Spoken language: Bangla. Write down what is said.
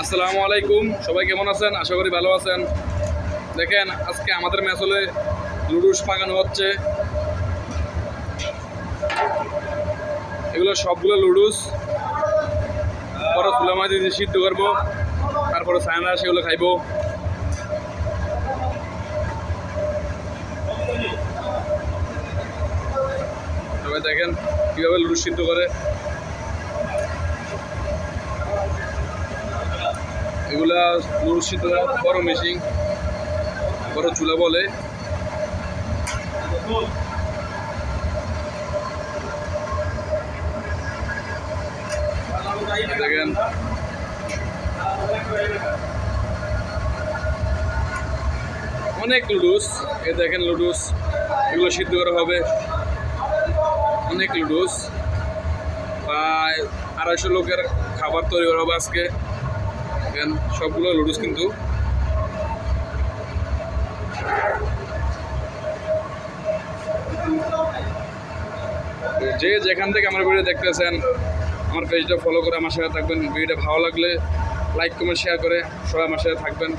আসসালামু আলাইকুম, সবাই কেমন আছেন? আশা করি ভালো আছেন। দেখেন, আজকে আমাদের ম্যাচ হলে লুডুস পাকানো হচ্ছে। এগুলো সবগুলো লুডুস পরে চুলা মাছ দিয়ে সিদ্ধ করবো, তারপরে সায়না সেগুলো খাইবো। সবাই দেখেন কীভাবে লুডুস সিদ্ধ করে। এগুলা লুডুস সিদ্ধ বড় মেশিন, বড় চুলা বলে। দেখেন অনেক লুডুস, এ দেখেন লুডুস, এগুলো সিদ্ধ করা হবে। অনেক লুডুস, প্রায় 250 লোকের খাবার তৈরি করা হবে আজকে। দেখেন সবগুলো লুডুস কিন্তু। যে যেখান থেকে আমার ভিডিও দেখতেছেন, আমার পেজটা ফলো করে আমার সাথে থাকবেন। ভিডিওটা ভালো লাগলে লাইক কমেন্ট শেয়ার করে সবাই আমার সাথে থাকবেন।